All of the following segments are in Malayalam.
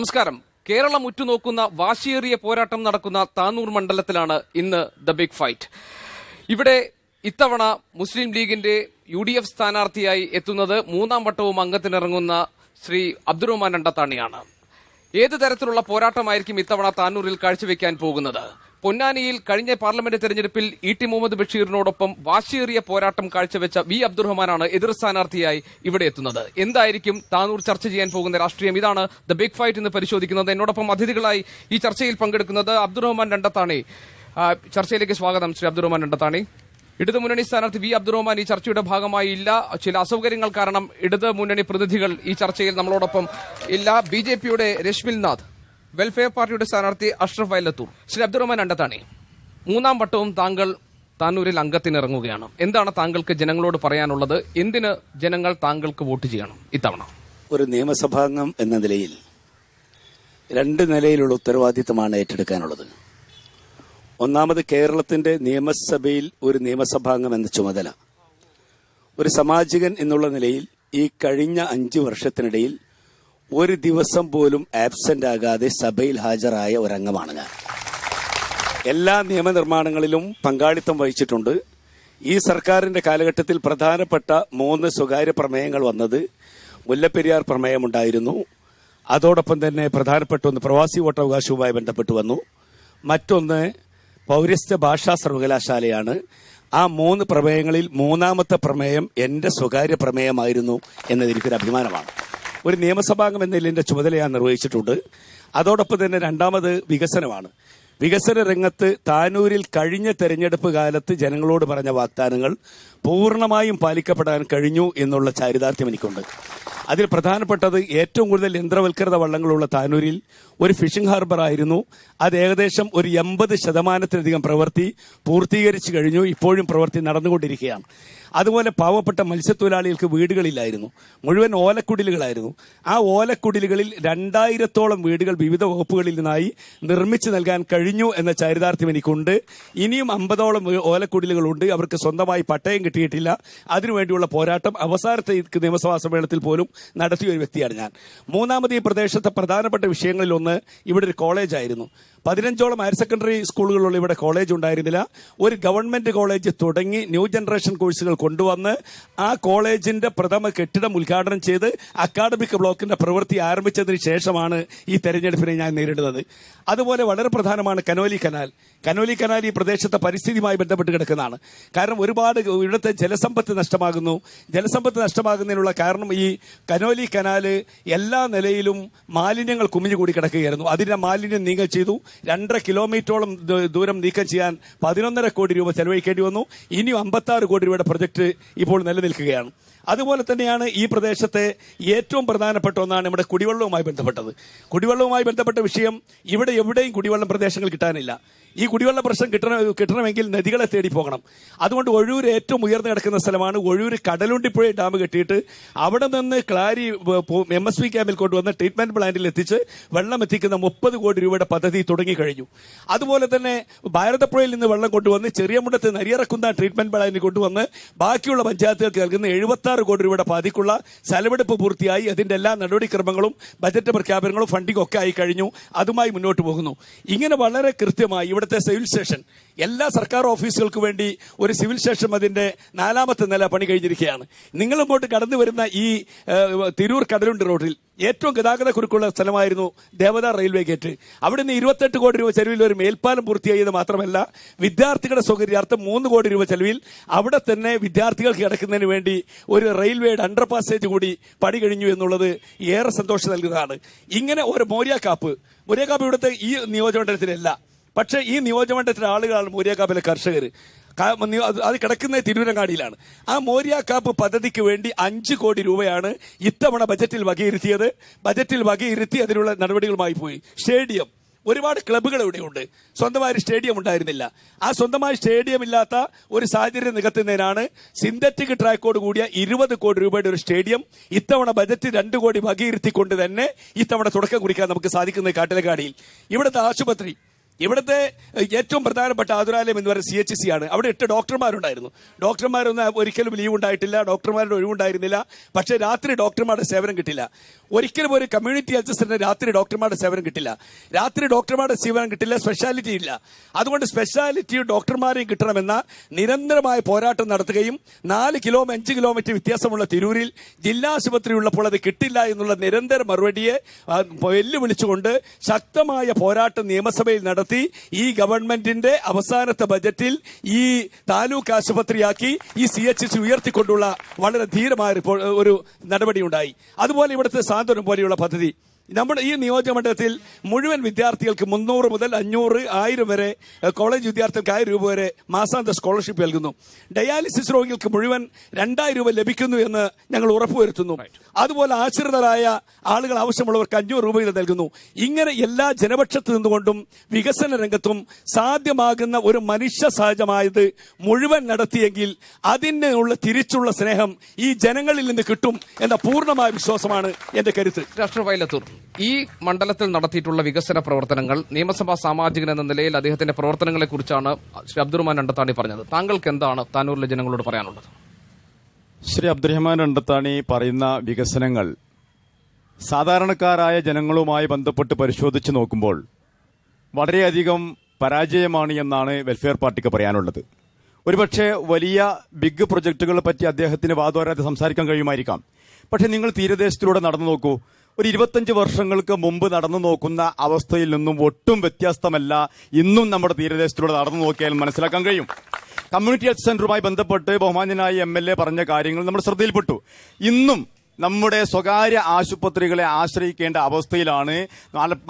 നമസ്കാരം. കേരളം ഉറ്റുനോക്കുന്ന വാശിയേറിയ പോരാട്ടം നടക്കുന്ന താനൂർ മണ്ഡലത്തിലാണ് ഇന്ന് ദ ബിഗ് ഫൈറ്റ്. ഇവിടെ ഇത്തവണ മുസ്ലിം ലീഗിന്റെ UDF സ്ഥാനാർത്ഥിയായി എത്തുന്നത് മൂന്നാം വട്ടവും അംഗത്തിനിറങ്ങുന്ന ശ്രീ അബ്ദുറഹ്മാൻ രണ്ടത്താണിയാണ്. ഏത് തരത്തിലുള്ള പോരാട്ടമായിരിക്കും ഇത്തവണ താനൂരിൽ കാഴ്ചവെക്കാൻ പോകുന്നത്? പൊന്നാനിയിൽ കഴിഞ്ഞ പാർലമെന്റ് തെരഞ്ഞെടുപ്പിൽ ഇ.ടി. മുഹമ്മദ് ബഷീറിനോടൊപ്പം വാശിയേറിയ പോരാട്ടം കാഴ്ചവെച്ച വി അബ്ദുറഹ്മാനാണ് എതിർ സ്ഥാനാർത്ഥിയായി ഇവിടെ എത്തുന്നത്. എന്തായിരിക്കും താനൂർ ചർച്ച ചെയ്യാൻ പോകുന്ന രാഷ്ട്രീയം? ഇതാണ് ദ ബിഗ് ഫൈറ്റ് ഇന്ന് പരിശോധിക്കുന്നത്. എന്നോടൊപ്പം അതിഥികളായി ഈ ചർച്ചയിൽ പങ്കെടുക്കുന്നത് അബ്ദുറഹ്മാൻ രണ്ടത്താണി. ചർച്ചയിലേക്ക് സ്വാഗതം ശ്രീ അബ്ദുറഹ്മാൻ രണ്ടത്താണി. ഇടതുമുന്നണി സ്ഥാനാർത്ഥി വി അബ്ദുറഹ്മാൻ ഈ ചർച്ചയുടെ ഭാഗമായി ഇല്ല. ചില അസൌകര്യങ്ങൾ കാരണം ഇടത് മുന്നണി പ്രതിനിധികൾ ഈ ചർച്ചയിൽ നമ്മളോടൊപ്പം ഇല്ല. BJPയുടെ രശ്മിൽനാഥ്, വെൽഫെയർ പാർട്ടിയുടെ സ്ഥാനാർത്ഥി അഷ്റഫ് വയലത്തൂർ. ശ്രീ അബ്ദുറഹ്മാൻ രണ്ടത്താണി, മൂന്നാം വട്ടവും താങ്കൾ താനൂരിൽ അംഗത്തിനിറങ്ങുകയാണ്. എന്താണ് താങ്കൾക്ക് ജനങ്ങളോട് പറയാനുള്ളത്? എന്തിന് ജനങ്ങൾ താങ്കൾക്ക് വോട്ട് ചെയ്യണം ഇത്തവണ? ഒരു നിയമസഭാംഗം എന്ന നിലയിൽ രണ്ട് നിലയിലുള്ള ഉത്തരവാദിത്തമാണ് ഏറ്റെടുക്കാനുള്ളത്. ഒന്നാമത്, കേരളത്തിന്റെ നിയമസഭയിൽ ഒരു നിയമസഭാംഗം എന്ന ചുമതല. ഒരു സാമാജികൻ എന്നുള്ള നിലയിൽ ഈ കഴിഞ്ഞ 5 വർഷത്തിനിടയിൽ ഒരു ദിവസം പോലും ആബ്സെന്റ് ആകാതെ സഭയിൽ ഹാജരായ ഒരംഗമാണ് ഞാൻ. എല്ലാ നിയമനിർമ്മാണങ്ങളിലും പങ്കാളിത്തം വഹിച്ചിട്ടുണ്ട്. ഈ സർക്കാരിന്റെ കാലഘട്ടത്തിൽ പ്രധാനപ്പെട്ട 3 സ്വകാര്യ പ്രമേയങ്ങൾ വന്നത് മുല്ലപ്പെരിയാർ പ്രമേയമുണ്ടായിരുന്നു. അതോടൊപ്പം തന്നെ പ്രധാനപ്പെട്ട ഒന്ന് പ്രവാസി വോട്ടവകാശവുമായി ബന്ധപ്പെട്ട് വന്നു. മറ്റൊന്ന് പൗരസ്ത്യ ഭാഷാ സർവകലാശാലയാണ്. ആ 3 പ്രമേയങ്ങളിൽ മൂന്നാമത്തെ പ്രമേയം എന്റെ സ്വകാര്യ പ്രമേയമായിരുന്നു എന്നതെനിക്കൊരു അഭിമാനമാണ്. ഒരു നിയമസഭാംഗം എന്ന നിലയിൽ എന്റെ ചുമതല ഞാൻ നിർവഹിച്ചിട്ടുണ്ട്. അതോടൊപ്പം തന്നെ രണ്ടാമത് വികസനമാണ്. വികസന രംഗത്ത് താനൂരിൽ കഴിഞ്ഞ തെരഞ്ഞെടുപ്പ് കാലത്ത് ജനങ്ങളോട് പറഞ്ഞ വാഗ്ദാനങ്ങൾ പൂർണ്ണമായും പാലിക്കപ്പെടാൻ കഴിഞ്ഞു എന്നുള്ള ചാരിതാർത്ഥ്യം എനിക്കുണ്ട്. അതിൽ പ്രധാനപ്പെട്ടത് ഏറ്റവും കൂടുതൽ യന്ത്രവൽകൃത വള്ളങ്ങളുള്ള താനൂരിൽ ഒരു ഫിഷിംഗ് ഹാർബർ ആയിരുന്നു. അത് ഏകദേശം ഒരു 80% പ്രവൃത്തി പൂർത്തീകരിച്ചു കഴിഞ്ഞു. ഇപ്പോഴും പ്രവൃത്തി നടന്നുകൊണ്ടിരിക്കുകയാണ്. അതുപോലെ പാവപ്പെട്ട മത്സ്യത്തൊഴിലാളികൾക്ക് വീടുകളില്ലായിരുന്നു, മുഴുവൻ ഓലക്കുടിലുകളായിരുന്നു. ആ ഓലക്കുടിലുകളിൽ 2000-ഓളം വീടുകൾ വിവിധ വകുപ്പുകളിൽ നിന്നായി നിർമ്മിച്ചു നൽകാൻ കഴിഞ്ഞു എന്ന ചാരിതാർത്ഥ്യം എനിക്കുണ്ട്. ഇനിയും 50-ഓളം ഓലക്കുടിലുകളുണ്ട്. അവർക്ക് സ്വന്തമായി പട്ടയം കിട്ടിയിട്ടില്ല. അതിനുവേണ്ടിയുള്ള പോരാട്ടം അവസാനത്തെ നിയമസഭാ സമ്മേളനത്തിൽ പോലും നടത്തിയ ഒരു വ്യക്തിയാണ് ഞാൻ. മൂന്നാമത്, ഈ പ്രദേശത്തെ പ്രധാനപ്പെട്ട വിഷയങ്ങളിൽ ഒന്ന് ഇവിടെ ഒരു കോളേജായിരുന്നു. 15ഓളം ഹയർ സെക്കൻഡറി സ്കൂളുകളുള്ള ഇവിടെ കോളേജ് ഉണ്ടായിരുന്നില്ല. ഒരു ഗവൺമെന്റ് കോളേജ് തുടങ്ങി ന്യൂ ജനറേഷൻ കോഴ്സുകൾ കൊണ്ടുവന്ന് ആ കോളേജിന്റെ പ്രഥമ കെട്ടിടം ഉദ്ഘാടനം ചെയ്ത് അക്കാഡമിക് ബ്ലോക്കിന്റെ പ്രവൃത്തി ആരംഭിച്ചതിന് ശേഷമാണ് ഈ തെരഞ്ഞെടുപ്പിനെ ഞാൻ നേരിടുന്നത്. അതുപോലെ വളരെ പ്രധാനമാണ് കനോലി കനാൽ. കനോലി കനാൽ ഈ പ്രദേശത്തെ പരിസ്ഥിതിയുമായി ബന്ധപ്പെട്ട് കിടക്കുന്നതാണ്. കാരണം ഒരുപാട് ഇവിടുത്തെ ജലസമ്പത്ത് നഷ്ടമാകുന്നു. ജലസമ്പത്ത് നഷ്ടമാകുന്നതിനുള്ള കാരണം ഈ കനോലി കനാല് എല്ലാ നിലയിലും മാലിന്യങ്ങൾ കുമിഞ്ഞുകൂടി കിടക്കുകയായിരുന്നു. അതിന്റെ മാലിന്യം നീക്കം ചെയ്തു. 2.5 കിലോമീറ്ററോളം ദൂരം നീക്കം ചെയ്യാൻ 11.5 കോടി രൂപ ചെലവഴിക്കേണ്ടി വന്നു. ഇനിയും 56 കോടി രൂപയുടെ പ്രൊജക്ട് ഇപ്പോൾ നിലനിൽക്കുകയാണ്. അതുപോലെ തന്നെയാണ് ഈ പ്രദേശത്തെ ഏറ്റവും പ്രധാനപ്പെട്ട ഒന്നാണ് നമ്മുടെ കുടിവെള്ളവുമായി ബന്ധപ്പെട്ടത്. കുടിവെള്ളവുമായി ബന്ധപ്പെട്ട വിഷയം, ഇവിടെ എവിടെയും കുടിവെള്ളം പ്രദേശങ്ങൾ കിട്ടാനില്ല. ഈ കുടിവെള്ള പ്രശ്നം കിട്ടണമെങ്കിൽ നദികളെ തേടി പോകണം. അതുകൊണ്ട് ഒഴൂർ ഏറ്റവും ഉയർന്നു കിടക്കുന്ന സ്ഥലമാണ്. ഒഴൂർ കടലുണ്ടിപ്പുഴ ഡാം കെട്ടിയിട്ട് അവിടെ നിന്ന് ക്ലാരി MSV ക്യാമ്പിൽ കൊണ്ടുവന്ന് ട്രീറ്റ്മെന്റ് പ്ലാന്റിൽ എത്തിച്ച് വെള്ളം എത്തിക്കുന്ന 30 കോടി രൂപയുടെ പദ്ധതി തുടങ്ങിക്കഴിഞ്ഞു. അതുപോലെ തന്നെ ഭാരതപ്പുഴയിൽ നിന്ന് വെള്ളം കൊണ്ടുവന്ന് ചെറിയമുണ്ടത്ത് നരിയറക്കുന്ന ട്രീറ്റ്മെന്റ് പ്ലാന്റിൽ കൊണ്ടുവന്ന് ബാക്കിയുള്ള പഞ്ചായത്തുകൾക്ക് നൽകുന്ന 76 കോടി രൂപയുടെ പാതിക്കുള്ള സ്ഥലമെടുപ്പ് പൂർത്തിയായി. അതിന്റെ എല്ലാ നടപടിക്രമങ്ങളും ബജറ്റ് പ്രഖ്യാപനങ്ങളും ഫണ്ടിംഗ് ഒക്കെ ആയി കഴിഞ്ഞു. അതുമായി മുന്നോട്ട് പോകുന്നു. ഇങ്ങനെ വളരെ കൃത്യമായി ഇവിടുത്തെ സിവിൽ സ്റ്റേഷൻ, എല്ലാ സർക്കാർ ഓഫീസുകൾക്ക് വേണ്ടി ഒരു സിവിൽ സ്റ്റേഷൻ അതിന്റെ 4ാമത്തെ നില പണി കഴിഞ്ഞിരിക്കുകയാണ്. നിങ്ങളിങ്ങോട്ട് കടന്നു വരുന്ന ഈ തിരൂർ കടലുണ്ടി റോഡിൽ ഏറ്റവും ഗതാഗത കുരുക്കുള്ള സ്ഥലമായിരുന്നു ദേവദാർ റെയിൽവേ ഗേറ്റ്. അവിടെ നിന്ന് 28 കോടി രൂപ ചെലവിൽ ഒരു മേൽപ്പാലം പൂർത്തിയായത് മാത്രമല്ല, വിദ്യാർത്ഥികളുടെ സൗകര്യാർത്ഥം 3 കോടി രൂപ ചെലവിൽ അവിടെ തന്നെ വിദ്യാർത്ഥികൾക്ക് കിടക്കുന്നതിന് വേണ്ടി ഒരു റെയിൽവേയുടെ അണ്ടർ പാസേജ് കൂടി പണി കഴിഞ്ഞു എന്നുള്ളത് ഏറെ സന്തോഷം നൽകുന്നതാണ്. ഇങ്ങനെ ഒരു മോര്യാക്കാപ്പ് ഇവിടുത്തെ ഈ നിയോജകമണ്ഡലത്തിലല്ല, പക്ഷേ ഈ നിയോജകമണ്ഡലത്തിലെ ആളുകളാണ് മോര്യാക്കാപ്പിലെ കർഷകർ. അത് കിടക്കുന്ന തിരുവരങ്ങാടിയിലാണ്. ആ മോര്യാക്കാപ്പ് പദ്ധതിക്ക് വേണ്ടി 5 കോടി രൂപയാണ് ഇത്തവണ ബജറ്റിൽ വകയിരുത്തിയത്. ബജറ്റിൽ വകയിരുത്തി അതിനുള്ള നടപടികളുമായി പോയി. സ്റ്റേഡിയം, ഒരുപാട് ക്ലബ്ബുകൾ ഇവിടെയുണ്ട്. സ്വന്തമായ സ്റ്റേഡിയം ഉണ്ടായിരുന്നില്ല. ആ സ്വന്തമായ സ്റ്റേഡിയം ഇല്ലാത്ത ഒരു സാഹചര്യം നികത്തുന്നതിനാണ് സിന്തറ്റിക് ട്രാക്കോട് കൂടിയ 20 കോടി രൂപയുടെ ഒരു സ്റ്റേഡിയം ഇത്തവണ ബജറ്റ് 2 കോടി വകയിരുത്തിക്കൊണ്ട് തന്നെ ഇത്തവണ തുടക്കം കുറിക്കാൻ നമുക്ക് സാധിക്കുന്നത് കാട്ടിലക്കാടിയിൽ. ഇവിടുത്തെ ആശുപത്രി, ഇവിടുത്തെ ഏറ്റവും പ്രധാനപ്പെട്ട ആതുരാലയം എന്ന് പറയുന്നത് CHC ആണ്. അവിടെ 8 ഡോക്ടർമാരുണ്ടായിരുന്നു. ഡോക്ടർമാരൊന്നും ഒരിക്കലും ലീവ് ഉണ്ടായിട്ടില്ല, ഡോക്ടർമാരുടെ ഒഴിവുണ്ടായിരുന്നില്ല. പക്ഷേ രാത്രി ഡോക്ടർമാരുടെ സേവനം കിട്ടില്ല. ഒരിക്കലും ഒരു കമ്മ്യൂണിറ്റി ഹെൽത്ത് സെന്ററിന് രാത്രി ഡോക്ടർമാരുടെ സേവനം കിട്ടില്ല. രാത്രി ഡോക്ടർമാരുടെ സേവനം കിട്ടില്ല, സ്പെഷ്യാലിറ്റി ഇല്ല. അതുകൊണ്ട് സ്പെഷ്യാലിറ്റിയും ഡോക്ടർമാരെയും കിട്ടണമെന്ന നിരന്തരമായ പോരാട്ടം നടത്തുകയും 5 കിലോമീറ്റർ വ്യത്യാസമുള്ള തിരൂരിൽ ജില്ലാ ആശുപത്രി ഉള്ളപ്പോൾ അത് കിട്ടില്ല എന്നുള്ള നിരന്തര മറുപടിയെ വെല്ലുവിളിച്ചുകൊണ്ട് ശക്തമായ പോരാട്ടം നിയമസഭയിൽ നടത്തി ഈ ഗവൺമെന്റിന്റെ അവസാനത്തെ ബജറ്റിൽ ഈ താലൂക്ക് ആശുപത്രിയാക്കി ഈ CHC ഉയർത്തിക്കൊണ്ടുള്ള വളരെ ധീരമായ ഒരു നടപടി ഉണ്ടായി. അതുപോലെ ഇവിടുത്തെ സാന്ത്വനം പോലെയുള്ള പദ്ധതി നമ്മുടെ ഈ നിയോജകമണ്ഡലത്തിൽ മുഴുവൻ വിദ്യാർത്ഥികൾക്ക് 300 മുതൽ 500, 1000 വരെ, കോളേജ് വിദ്യാർത്ഥികൾക്ക് 1000 രൂപ വരെ മാസാന്ത സ്കോളർഷിപ്പ് നൽകുന്നു. ഡയാലിസിസ് രോഗികൾക്ക് മുഴുവൻ 2000 രൂപ ലഭിക്കുന്നു എന്ന് ഞങ്ങൾ ഉറപ്പുവരുത്തുന്നു. അതുപോലെ ആശ്രിതരായ ആളുകൾ ആവശ്യമുള്ളവർക്ക് 500 രൂപ നൽകുന്നു. ഇങ്ങനെ എല്ലാ ജനപക്ഷത്ത് നിന്നുകൊണ്ടും വികസന രംഗത്തും സാധ്യമാകുന്ന ഒരു മനുഷ്യ സഹജമായത് മുഴുവൻ നടത്തിയെങ്കിൽ അതിനുള്ള തിരിച്ചുള്ള സ്നേഹം ഈ ജനങ്ങളിൽ നിന്ന് കിട്ടും എന്ന പൂർണ്ണമായ വിശ്വാസമാണ് എന്റെ കരുത്ത്. ഡോക്ടർ വൈലത്തൂർ, ഈ മണ്ഡലത്തിൽ നടത്തിയിട്ടുള്ള വികസന പ്രവർത്തനങ്ങൾ, നിയമസഭാ സാമാജികൻ എന്ന നിലയിൽ അദ്ദേഹത്തിന്റെ പ്രവർത്തനങ്ങളെ കുറിച്ചാണ് ശ്രീ അബ്ദുറഹ്മാൻ രണ്ടത്താണി പറഞ്ഞത്. താങ്കൾക്ക് എന്താണ് താനൂരിലെ ജനങ്ങളോട് പറയാനുള്ളത്? ശ്രീ അബ്ദുറഹ്മാൻ രണ്ടത്താണി പറയുന്ന വികസനങ്ങൾ സാധാരണക്കാരായ ജനങ്ങളുമായി ബന്ധപ്പെട്ട് പരിശോധിച്ച് നോക്കുമ്പോൾ വളരെയധികം പരാജയമാണ് എന്നാണ് വെൽഫെയർ പാർട്ടിക്ക് പറയാനുള്ളത്. ഒരുപക്ഷെ വലിയ ബിഗ് പ്രൊജക്ടുകളെ പറ്റി അദ്ദേഹത്തിന് വാദോരാതെ സംസാരിക്കാൻ കഴിയുമായിരിക്കാം. പക്ഷെ നിങ്ങൾ തീരദേശത്തിലൂടെ നടന്നു നോക്കൂ. ഒരു 25 വർഷങ്ങൾക്ക് മുമ്പ് നടന്നു നോക്കുന്ന അവസ്ഥയിൽ നിന്നും ഒട്ടും വ്യത്യസ്തമല്ല ഇന്നും നമ്മുടെ തീരദേശത്തിലൂടെ നടന്നു നോക്കിയാൽ മനസ്സിലാക്കാൻ കഴിയും. കമ്മ്യൂണിറ്റി ഹെൽത്ത് സെന്ററുമായി ബന്ധപ്പെട്ട് ബഹുമാന്യനായ MLA പറഞ്ഞ കാര്യങ്ങൾ നമ്മുടെ ശ്രദ്ധയിൽപ്പെട്ടു. ഇന്നും നമ്മുടെ സ്വകാര്യ ആശുപത്രികളെ ആശ്രയിക്കേണ്ട അവസ്ഥയിലാണ്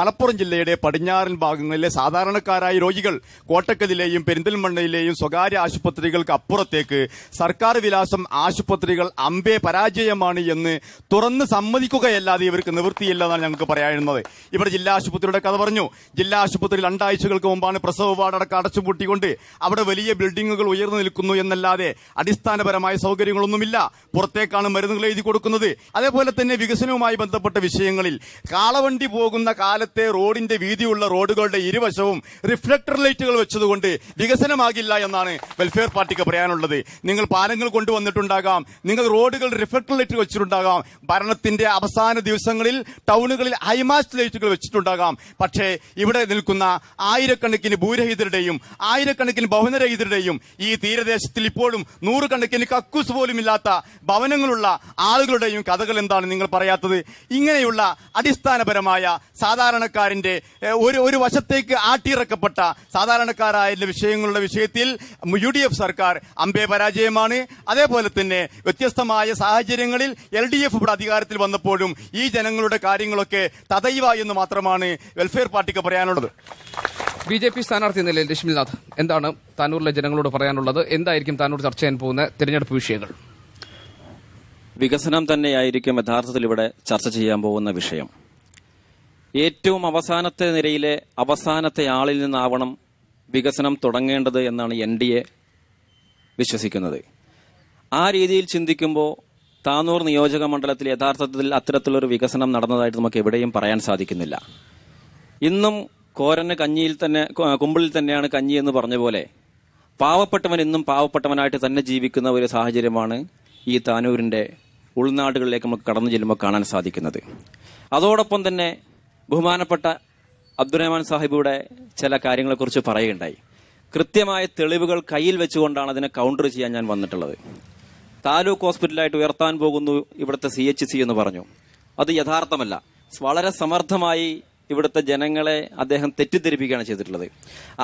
മലപ്പുറം ജില്ലയുടെ പടിഞ്ഞാറൻ ഭാഗങ്ങളിലെ സാധാരണക്കാരായ രോഗികൾ. കോട്ടക്കലിലെയും പെരിന്തൽമണ്ണയിലെയും സ്വകാര്യ ആശുപത്രികൾക്ക് അപ്പുറത്തേക്ക് സർക്കാർ വിലാസം ആശുപത്രികൾ അമ്പേ പരാജയമാണ് എന്ന് തുറന്ന് സമ്മതിക്കുകയല്ലാതെ ഇവർക്ക് നിവൃത്തിയില്ല എന്നാണ് ഞങ്ങൾക്ക് പറയാനുള്ളത്. ഇവിടെ ജില്ലാ ആശുപത്രിയുടെ കഥ പറഞ്ഞു. ജില്ലാ ആശുപത്രി 2 ആഴ്ചകൾക്ക് മുമ്പാണ് പ്രസവ വാർഡടക്കം അടച്ചുപൂട്ടിക്കൊണ്ട് അവിടെ വലിയ ബിൽഡിംഗുകൾ ഉയർന്നു നിൽക്കുന്നു എന്നല്ലാതെ അടിസ്ഥാനപരമായ സൗകര്യങ്ങളൊന്നുമില്ല. പുറത്തേക്കാണ് മരുന്നുകൾ എഴുതി കൊടുക്കുന്നത്. അതേപോലെ തന്നെ വികസനവുമായി ബന്ധപ്പെട്ട വിഷയങ്ങളിൽ കാളവണ്ടി പോകുന്ന കാലത്തെ റോഡിന്റെ വീതിയുള്ള റോഡുകളുടെ ഇരുവശവും റിഫ്ലക്ടർ ലൈറ്റുകൾ വെച്ചതുകൊണ്ട് വികസനമാകില്ല എന്നാണ് വെൽഫെയർ പാർട്ടിക്ക് പറയാനുള്ളത്. നിങ്ങൾ പാലങ്ങൾ കൊണ്ടുവന്നിട്ടുണ്ടാകാം, നിങ്ങൾ റോഡുകൾ റിഫ്ലക്ടർ ലൈറ്റ് വെച്ചിട്ടുണ്ടാകാം, ഭരണത്തിന്റെ അവസാന ദിവസങ്ങളിൽ ടൗണുകളിൽ ഹൈമാസ്റ്റ് ലൈറ്റുകൾ വെച്ചിട്ടുണ്ടാകാം. പക്ഷേ ഇവിടെ നിൽക്കുന്ന ആയിരക്കണക്കിന് ഭൂരഹിതരുടെയും ആയിരക്കണക്കിന് ഭവനരഹിതരുടെയും ഈ തീരദേശത്തിൽ ഇപ്പോഴും 100 കണക്കിന് കക്കൂസ് പോലും ഇല്ലാത്ത ഭവനങ്ങളുള്ള ആളുകളുടെയും കഥകൾ എന്താണ് നിങ്ങൾ പറയാത്തത്? ഇങ്ങനെയുള്ള അടിസ്ഥാനപരമായ സാധാരണക്കാരന്റെ ഒരു വശത്തേക്ക് ആട്ടിയിറക്കപ്പെട്ട സാധാരണക്കാരായ വിഷയങ്ങളുടെ വിഷയത്തിൽ UDF സർക്കാർ അമ്പേ പരാജയമാണ്. അതേപോലെ തന്നെ വ്യത്യസ്തമായ സാഹചര്യങ്ങളിൽ LDF ഇവിടെ അധികാരത്തിൽ വന്നപ്പോഴും ഈ ജനങ്ങളുടെ കാര്യങ്ങളൊക്കെ തദൈവ എന്ന് മാത്രമാണ് വെൽഫെയർ പാർട്ടിക്ക് പറയാനുള്ളത്. BJP സ്ഥാനാർത്ഥി നിലയിൽ രശ്മിനാഥ്, എന്താണ് താനൂരിലെ ജനങ്ങളോട് പറയാനുള്ളത്? എന്തായിരിക്കും താനൂർ ചർച്ച ചെയ്യാൻ പോകുന്ന തെരഞ്ഞെടുപ്പ് വിഷയങ്ങൾ? വികസനം തന്നെയായിരിക്കും യഥാർത്ഥത്തിൽ ഇവിടെ ചർച്ച ചെയ്യാൻ പോകുന്ന വിഷയം. ഏറ്റവും അവസാനത്തെ നിരയിലെ അവസാനത്തെ ആളിൽ നിന്നാവണം വികസനം തുടങ്ങേണ്ടത് എന്നാണ് NDA വിശ്വസിക്കുന്നത്. ആ രീതിയിൽ ചിന്തിക്കുമ്പോൾ താനൂർ നിയോജക മണ്ഡലത്തിൽ യഥാർത്ഥത്തിൽ അത്തരത്തിലൊരു വികസനം നടന്നതായിട്ട് നമുക്ക് എവിടെയും പറയാൻ സാധിക്കുന്നില്ല. ഇന്നും കോരന് കഞ്ഞിയിൽ തന്നെ, കുമ്പിളിൽ തന്നെയാണ് കഞ്ഞി എന്ന് പറഞ്ഞ പോലെ പാവപ്പെട്ടവൻ ഇന്നും പാവപ്പെട്ടവനായിട്ട് തന്നെ ജീവിക്കുന്ന ഒരു സാഹചര്യമാണ് ഈ താനൂരിന്റെ ഉൾനാടുകളിലേക്ക് നമുക്ക് കടന്നു ചെല്ലുമ്പോൾ കാണാൻ സാധിക്കുന്നത്. അതോടൊപ്പം തന്നെ ബഹുമാനപ്പെട്ട അബ്ദുറഹ്മാൻ സാഹിബിയുടെ ചില കാര്യങ്ങളെക്കുറിച്ച് പറയുകയുണ്ടായി. കൃത്യമായ തെളിവുകൾ കയ്യിൽ വെച്ചുകൊണ്ടാണ് അതിനെ കൗണ്ടർ ചെയ്യാൻ ഞാൻ വന്നിട്ടുള്ളത്. താലൂക്ക് ഹോസ്പിറ്റലായിട്ട് ഉയർത്താൻ പോകുന്നു ഇവിടുത്തെ CHC എന്ന് പറഞ്ഞു. അത് യഥാർത്ഥമല്ല. വളരെ സമർത്ഥമായി ഇവിടുത്തെ ജനങ്ങളെ അദ്ദേഹം തെറ്റിദ്ധരിപ്പിക്കുകയാണ് ചെയ്തിട്ടുള്ളത്.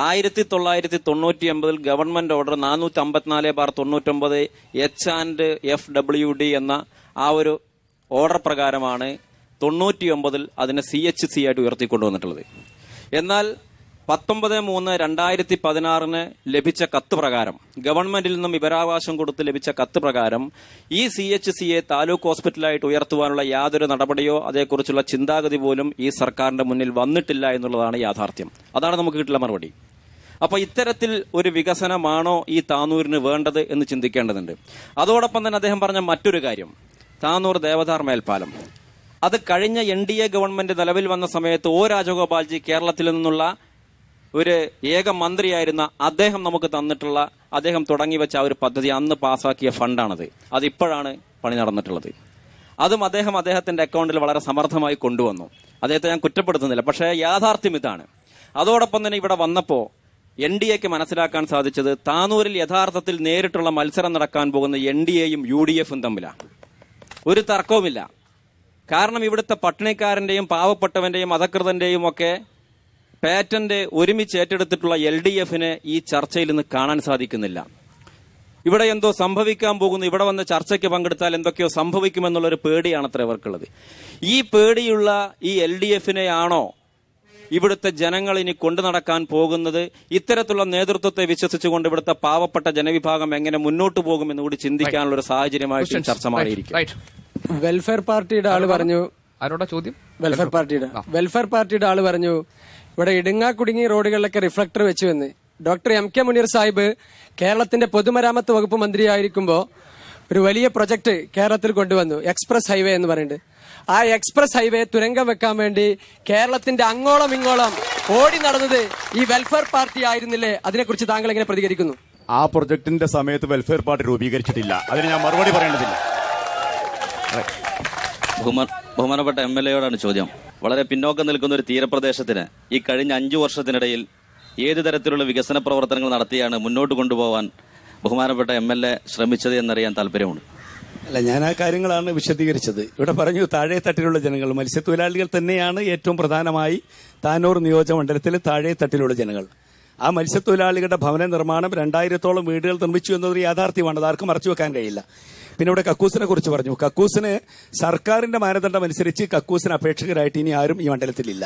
1999 ഗവൺമെന്റ് ഓർഡർ 454/99 H&FWD എന്ന ആ ഒരു ഓർഡർ പ്രകാരമാണ് 99 അതിനെ CHC ആയിട്ട് ഉയർത്തിക്കൊണ്ടുവന്നിട്ടുള്ളത്. എന്നാൽ 19/3/2016 ലഭിച്ച കത്ത് പ്രകാരം, ഗവൺമെന്റിൽ നിന്നും വിവരാവകാശം കൊടുത്ത് ലഭിച്ച കത്ത് പ്രകാരം ഈ CHCയെ താലൂക്ക് ഹോസ്പിറ്റലായിട്ട് ഉയർത്തുവാനുള്ള യാതൊരു നടപടിയോ അതേക്കുറിച്ചുള്ള ചിന്താഗതി പോലും ഈ സർക്കാരിന്റെ മുന്നിൽ വന്നിട്ടില്ല എന്നുള്ളതാണ് യാഥാർത്ഥ്യം. അതാണ് നമുക്ക് കിട്ടുന്ന മറുപടി. അപ്പൊ ഇത്തരത്തിൽ ഒരു വികസനമാണോ ഈ താനൂരിന് വേണ്ടത് എന്ന് ചിന്തിക്കേണ്ടതുണ്ട്. അതോടൊപ്പം തന്നെ അദ്ദേഹം പറഞ്ഞ മറ്റൊരു കാര്യം, താനൂർ ദേവദാർ മേൽപ്പാലം, അത് കഴിഞ്ഞ NDA ഗവൺമെന്റ് നിലവിൽ വന്ന സമയത്ത് O രാജഗോപാൽജി കേരളത്തിൽ നിന്നുള്ള ഒരു ഏക മന്ത്രിയായിരുന്ന അദ്ദേഹം നമുക്ക് തന്നിട്ടുള്ള, അദ്ദേഹം തുടങ്ങി വെച്ച ആ ഒരു പദ്ധതി, അന്ന് പാസാക്കിയ ഫണ്ടാണത്. അതിപ്പോഴാണ് പണി നടന്നിട്ടുള്ളത്. അതും അദ്ദേഹത്തിന്റെ അക്കൗണ്ടിൽ വളരെ സമർത്ഥമായി കൊണ്ടുവന്നു. അദ്ദേഹത്തെ ഞാൻ കുറ്റപ്പെടുത്തുന്നില്ല. പക്ഷേ യാഥാർത്ഥ്യം ഇതാണ്. അതോടൊപ്പം തന്നെ ഇവിടെ വന്നപ്പോൾ NDAക്ക് മനസ്സിലാക്കാൻ സാധിച്ചത് താനൂരിൽ യഥാർത്ഥത്തിൽ നേരിട്ടുള്ള മത്സരം നടക്കാൻ പോകുന്ന NDAയും UDFും തമ്മിലാണ്. ഒരു തർക്കവുമില്ല. കാരണം ഇവിടുത്തെ പട്ടിണിക്കാരന്റെയും പാവപ്പെട്ടവന്റെയും അധകൃതന്റെയും ഒക്കെ പാറ്റന്റ് ഒരുമിച്ച് ഏറ്റെടുത്തിട്ടുള്ള LDFന് ഈ ചർച്ചയിൽ നിന്ന് കാണാൻ സാധിക്കുന്നില്ല. ഇവിടെ എന്തോ സംഭവിക്കാൻ പോകുന്നു, ഇവിടെ വന്ന് ചർച്ചയ്ക്ക് പങ്കെടുത്താൽ എന്തൊക്കെയോ സംഭവിക്കുമെന്നുള്ളൊരു പേടിയാണത്രേ അവർക്കുള്ളത്. ഈ പേടിയുള്ള ഈ LDFനെയാണോ ഇവിടുത്തെ ജനങ്ങൾ ഇനി കൊണ്ടു നടക്കാൻ പോകുന്നത്? ഇത്തരത്തിലുള്ള നേതൃത്വത്തെ വിശ്വസിച്ചുകൊണ്ട് ഇവിടുത്തെ പാവപ്പെട്ട ജനവിഭാഗം എങ്ങനെ മുന്നോട്ട് പോകുമെന്ന് കൂടി ചിന്തിക്കാനുള്ള ഒരു സാഹചര്യമായിട്ട് ചർച്ച മാറിയിരിക്കും. വെൽഫെയർ പാർട്ടിയുടെ ആള് പറഞ്ഞു, ആരോടാ ചോദ്യം? വെൽഫെയർ പാർട്ടിയുടെ ആള് പറഞ്ഞു ഇവിടെ ഇടുങ്ങാ കുടുങ്ങി റോഡുകളിലൊക്കെ റിഫ്ലക്ടർ വെച്ചുവെന്ന്. ഡോക്ടർ MK മുനീർ സാഹിബ് കേരളത്തിന്റെ പൊതുമരാമത്ത് വകുപ്പ് മന്ത്രിയായിരിക്കുമ്പോൾ ഒരു വലിയ പ്രൊജക്ട് കേരളത്തിൽ കൊണ്ടുവന്നു, എക്സ്പ്രസ് ഹൈവേ എന്ന് പറയുന്നത്. ആ എക്സ്പ്രസ് ഹൈവേ തുരങ്കം വെക്കാൻ വേണ്ടി കേരളത്തിന്റെ അങ്ങോളം ഇങ്ങോളം ഓടി നടന്നത് ഈ വെൽഫെയർ പാർട്ടി ആയിരുന്നില്ലേ? അതിനെക്കുറിച്ച് താങ്കൾ എങ്ങനെ പ്രതികരിക്കുന്നു? ആ പ്രൊജക്ടിന്റെ സമയത്ത് വെൽഫെയർ പാർട്ടി രൂപീകരിച്ചിട്ടില്ല. അതിന് ഞാൻ മറുപടി പറയേണ്ടതില്ല. ബഹുമാനപ്പെട്ട MLAയോടാണ് ചോദ്യം. വളരെ പിന്നോക്കം നിൽക്കുന്ന ഒരു തീരപ്രദേശത്തിന് ഈ കഴിഞ്ഞ 5 വർഷത്തിനിടയിൽ ഏത് തരത്തിലുള്ള വികസന പ്രവർത്തനങ്ങൾ നടത്തിയാണ് മുന്നോട്ട് കൊണ്ടുപോകാൻ ബഹുമാനപ്പെട്ട MLA ശ്രമിച്ചത് എന്നറിയാൻ താല്പര്യമുണ്ട്. അല്ല, ഞാൻ ആ കാര്യങ്ങളാണ് വിശദീകരിച്ചത്. ഇവിടെ പറഞ്ഞു താഴെ തട്ടിലുള്ള ജനങ്ങൾ, മത്സ്യത്തൊഴിലാളികൾ തന്നെയാണ് ഏറ്റവും പ്രധാനമായി താനൂർ നിയോജകമണ്ഡലത്തിൽ താഴെ തട്ടിലുള്ള ജനങ്ങൾ. ആ മത്സ്യത്തൊഴിലാളികളുടെ ഭവന നിർമ്മാണം 2000-ഓളം വീടുകൾ നിർമ്മിച്ചു എന്നതൊരു യാഥാർത്ഥ്യമാണ്. അത് ആർക്കും മറച്ചു വെക്കാൻ കഴിയില്ല. പിന്നെ ഇവിടെ കക്കൂസിനെ കുറിച്ച് പറഞ്ഞു. കക്കൂസിന് സർക്കാരിന്റെ മാനദണ്ഡം അനുസരിച്ച് കക്കൂസിന് അപേക്ഷകരായിട്ട് ഇനി ആരും ഈ മണ്ഡലത്തിലില്ല.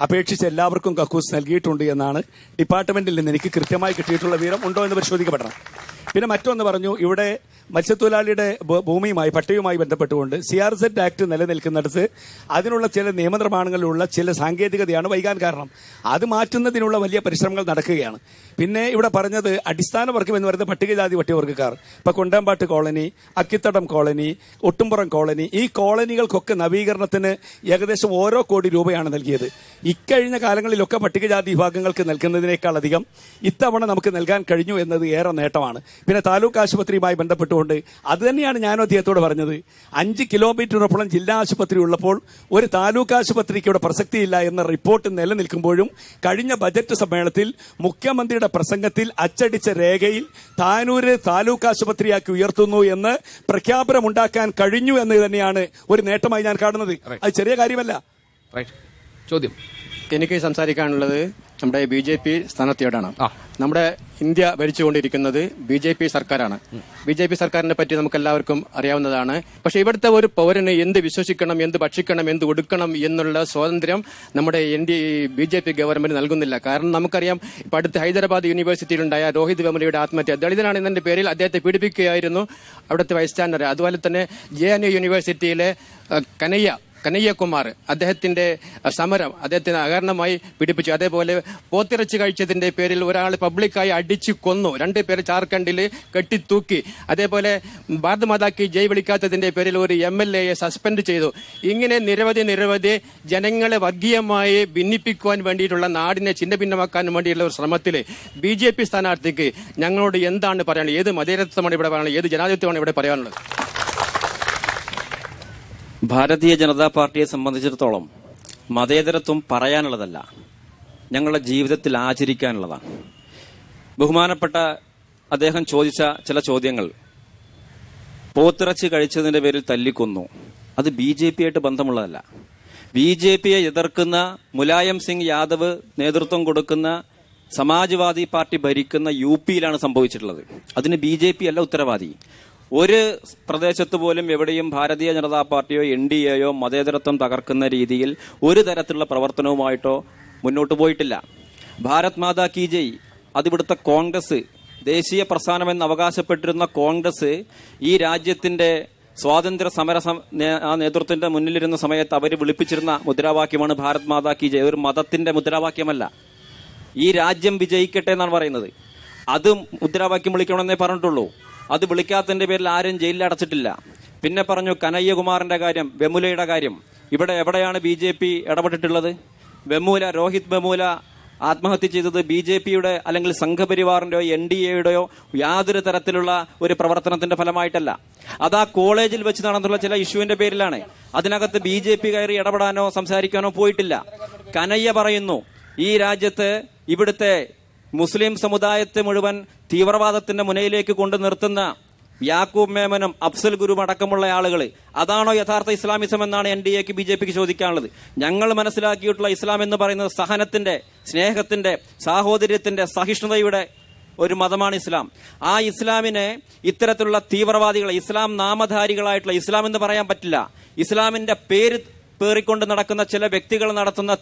അപേക്ഷിച്ച് എല്ലാവർക്കും കക്കൂസ് നൽകിയിട്ടുണ്ട് എന്നാണ് ഡിപ്പാർട്ട്മെന്റിൽ നിന്ന് എനിക്ക് കൃത്യമായി കിട്ടിയിട്ടുള്ള വിവരം. ഉണ്ടോ എന്ന് പരിശോധിക്കപ്പെടണം. പിന്നെ മറ്റൊന്ന് പറഞ്ഞു, ഇവിടെ മത്സ്യത്തൊഴിലാളിയുടെ ഭൂമിയുമായി പട്ടയവുമായി ബന്ധപ്പെട്ടുകൊണ്ട് CRZ ആക്ട് നിലനിൽക്കുന്നിടത്ത് അതിനുള്ള ചില നിയമനിർമ്മാണങ്ങളിലുള്ള ചില സാങ്കേതികതയാണ് വൈകാൻ കാരണം. അത് മാറ്റുന്നതിനുള്ള വലിയ പരിശ്രമങ്ങൾ നടക്കുകയാണ്. പിന്നെ ഇവിടെ പറഞ്ഞത് അടിസ്ഥാന വർഗം എന്ന് പറയുന്നത് പട്ടികജാതി പട്ടികവർഗ്ഗക്കാർ, ഇപ്പൊ കൊണ്ടമ്പാട്ട് കോളനി, അക്കിത്തടം കോളനി, ഒട്ടുംപുറം കോളനി, ഈ കോളനികൾക്കൊക്കെ നവീകരണത്തിന് ഏകദേശം ഓരോ കോടി രൂപയാണ് നൽകിയത്. ഇക്കഴിഞ്ഞ കാലങ്ങളിലൊക്കെ പട്ടികജാതി വിഭാഗങ്ങൾക്ക് നൽകുന്നതിനേക്കാൾ അധികം ഇത്തവണ നമുക്ക് നൽകാൻ കഴിഞ്ഞു എന്നത് ഏറെ നേട്ടമാണ്. പിന്നെ താലൂക്ക് ആശുപത്രിയുമായി ബന്ധപ്പെട്ടുകൊണ്ട് അത് തന്നെയാണ് ഞാനും അദ്ദേഹത്തോട് പറഞ്ഞത്. 5 കിലോമീറ്ററിനപ്പുറം ജില്ലാ ആശുപത്രി ഉള്ളപ്പോൾ ഒരു താലൂക്ക് ആശുപത്രിക്ക് ഇവിടെ പ്രസക്തിയില്ല എന്ന റിപ്പോർട്ട് നിലനിൽക്കുമ്പോഴും കഴിഞ്ഞ ബജറ്റ് സമ്മേളനത്തിൽ മുഖ്യമന്ത്രിയുടെ പ്രസംഗത്തിൽ അച്ചടിച്ച രേഖയിൽ താനൂര് താലൂക്ക് ആശുപത്രിയാക്കി ഉയർത്തുന്നു എന്ന് പ്രഖ്യാപനമുണ്ടാക്കാൻ കഴിഞ്ഞു എന്ന് തന്നെയാണ് ഒരു നേട്ടമായി ഞാൻ കാണുന്നത്. അത് ചെറിയ കാര്യമല്ല. ചോദ്യം എനിക്ക് സംസാരിക്കാനുള്ളത് നമ്മുടെ BJP സ്ഥാനാർത്ഥിയോടാണ്. നമ്മുടെ ഇന്ത്യ ഭരിച്ചുകൊണ്ടിരിക്കുന്നത് BJP സർക്കാരാണ്. BJP സർക്കാരിനെ പറ്റി നമുക്ക് എല്ലാവർക്കും അറിയാവുന്നതാണ്. പക്ഷെ ഇവിടുത്തെ ഒരു പൗരന് എന്ത് വിശ്വസിക്കണം, എന്ത് ഭക്ഷിക്കണം, എന്ത് ഒടുക്കണം എന്നുള്ള സ്വാതന്ത്ര്യം നമ്മുടെ BJP ഗവൺമെന്റ് നൽകുന്നില്ല. കാരണം നമുക്കറിയാം, ഇപ്പൊ അടുത്ത് ഹൈദരാബാദ് യൂണിവേഴ്സിറ്റിയിലുണ്ടായ രോഹിത് വെമുലയുടെ ആത്മഹത്യ, ദളിതനാണ് എന്നതിന്റെ പേരിൽ അദ്ദേഹത്തെ പീഡിപ്പിക്കുകയായിരുന്നു അവിടുത്തെ വൈസ് ചാൻസലർ. അതുപോലെ തന്നെ JNU യൂണിവേഴ്സിറ്റിയിലെ കനയ്യകുമാർ, അദ്ദേഹത്തിന്റെ സമരം അദ്ദേഹത്തിന് അകാരണമായി പീഡിപ്പിച്ചു. അതേപോലെ പോത്തിറച്ചി കഴിച്ചതിന്റെ പേരിൽ ഒരാൾ പബ്ലിക്കായി അടിച്ചു കൊന്നു, 2 പേര് ജാർഖണ്ഡിൽ കെട്ടിത്തൂക്കി. അതേപോലെ ഭാരത് മാതാ കി ജയ് വിളിക്കാത്തതിന്റെ പേരിൽ ഒരു MLAയെ സസ്പെൻഡ് ചെയ്തു. ഇങ്ങനെ നിരവധി ജനങ്ങളെ വർഗീയമായി ഭിന്നിപ്പിക്കുവാൻ വേണ്ടിയിട്ടുള്ള, നാടിനെ ഛിന്നഭിന്നമാക്കാൻ വേണ്ടിയുള്ള ഒരു ശ്രമത്തിൽ BJP സ്ഥാനാർത്ഥിക്ക് ഞങ്ങളോട് എന്താണ് പറയാനുള്ളത്? ഏത് മതേതരത്വമാണ് ഇവിടെ പറയാനുള്ളത്? ഏത് ജനാധിപത്യമാണ് ഇവിടെ പറയാനുള്ളത്? ഭാരതീയ ജനതാ പാർട്ടിയെ സംബന്ധിച്ചിടത്തോളം മതേതരത്വം പറയാനുള്ളതല്ല, ഞങ്ങളുടെ ജീവിതത്തിൽ ആചരിക്കാനുള്ളതാണ്. ബഹുമാനപ്പെട്ട അദ്ദേഹം ചോദിച്ച ചില ചോദ്യങ്ങൾ, പോത്തിറച്ചി കഴിച്ചതിന്റെ പേരിൽ തല്ലിക്കൊന്നു, അത് BJP ആയിട്ട് ബന്ധമുള്ളതല്ല. BJPയെ എതിർക്കുന്ന മുലായം സിംഗ് യാദവ് നേതൃത്വം കൊടുക്കുന്ന സമാജ്വാദി പാർട്ടി ഭരിക്കുന്ന UPയിലാണ് സംഭവിച്ചിട്ടുള്ളത്. അതിന് BJP അല്ല ഉത്തരവാദി. ഒരു പ്രദേശത്ത് പോലും എവിടെയും ഭാരതീയ ജനതാ പാർട്ടിയോ NDAയോ മതേതരത്വം തകർക്കുന്ന രീതിയിൽ ഒരു തരത്തിലുള്ള പ്രവർത്തനവുമായിട്ടോ മുന്നോട്ട് പോയിട്ടില്ല. ഭാരത് മാതാ കി ജയ്, അതിവിടുത്തെ കോൺഗ്രസ്, ദേശീയ പ്രസ്ഥാനമെന്ന് അവകാശപ്പെട്ടിരുന്ന കോൺഗ്രസ് ഈ രാജ്യത്തിന്റെ സ്വാതന്ത്ര്യ സമര ആ നേതൃത്വത്തിന്റെ മുന്നിലിരുന്ന സമയത്ത് അവർ വിളിപ്പിച്ചിരുന്ന മുദ്രാവാക്യമാണ് ഭാരത് മാതാ കി ജയ്. ഒരു മതത്തിന്റെ മുദ്രാവാക്യമല്ല. ഈ രാജ്യം വിജയിക്കട്ടെ എന്നാണ് പറയുന്നത്. അത് മുദ്രാവാക്യം വിളിക്കണമെന്നേ പറഞ്ഞിട്ടുള്ളൂ. അത് വിളിക്കാത്തതിന്റെ പേരിൽ ആരും ജയിലിൽ അടച്ചിട്ടില്ല. പിന്നെ പറഞ്ഞു കനയ്യകുമാറിന്റെ കാര്യം, വെമുലയുടെ കാര്യം. ഇവിടെ എവിടെയാണ് BJP ഇടപെട്ടിട്ടുള്ളത്? രോഹിത് വെമുല ആത്മഹത്യ ചെയ്തത് BJPയുടെ അല്ലെങ്കിൽ സംഘപരിവാറിന്റെയോ NDAയുടെയോ യാതൊരു തരത്തിലുള്ള ഒരു പ്രവർത്തനത്തിന്റെ ഫലമായിട്ടല്ല. അത് ആ കോളേജിൽ വെച്ച് നടന്നുള്ള ചില ഇഷ്യൂവിന്റെ പേരിലാണ്. അതിനകത്ത് BJP കയറി ഇടപെടാനോ സംസാരിക്കാനോ പോയിട്ടില്ല. കനയ്യ പറയുന്നു, ഈ രാജ്യത്ത് ഇവിടുത്തെ മുസ്ലിം സമുദായത്തെ മുഴുവൻ തീവ്രവാദത്തിന്റെ മുനയിലേക്ക് കൊണ്ടു നിർത്തുന്ന യാക്കൂബ് മേമനും അഫ്സൽ ഗുരും അടക്കമുള്ള ആളുകൾ, അതാണോ യഥാർത്ഥ ഇസ്ലാമിസം എന്നാണ് NDAക്ക് BJPക്ക് ചോദിക്കാനുള്ളത്. ഞങ്ങൾ മനസ്സിലാക്കിയിട്ടുള്ള ഇസ്ലാം എന്ന് പറയുന്നത് സഹനത്തിന്റെ, സ്നേഹത്തിന്റെ, സാഹോദര്യത്തിന്റെ, സഹിഷ്ണുതയുടെ ഒരു മതമാണ് ഇസ്ലാം. ആ ഇസ്ലാമിനെ ഇത്തരത്തിലുള്ള തീവ്രവാദികളെ, ഇസ്ലാം നാമധാരികളായിട്ടുള്ള, ഇസ്ലാം എന്ന് പറയാൻ പറ്റില്ല, ഇസ്ലാമിന്റെ പേര് പേറിക്കൊണ്ട് നടക്കുന്ന ചില വ്യക്തികൾ നടത്തുന്ന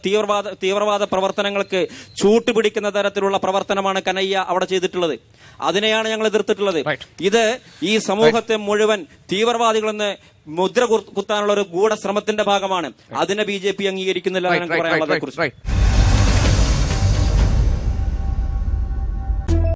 തീവ്രവാദ പ്രവർത്തനങ്ങൾക്ക് ചൂട്ടുപിടിക്കുന്ന തരത്തിലുള്ള പ്രവർത്തനമാണ് കനയ്യ അവിടെ ചെയ്തിട്ടുള്ളത്. അതിനെയാണ് ഞങ്ങൾ എതിർത്തിട്ടുള്ളത്. ഇത് ഈ സമൂഹത്തെ മുഴുവൻ തീവ്രവാദികളെന്ന് മുദ്ര കുത്താനുള്ള ഒരു ഗൂഢശ്രമത്തിന്റെ ഭാഗമാണ്. അതിനെ BJP അംഗീകരിക്കുന്നില്ല. പറയാനുള്ളതിനെ കുറിച്ച്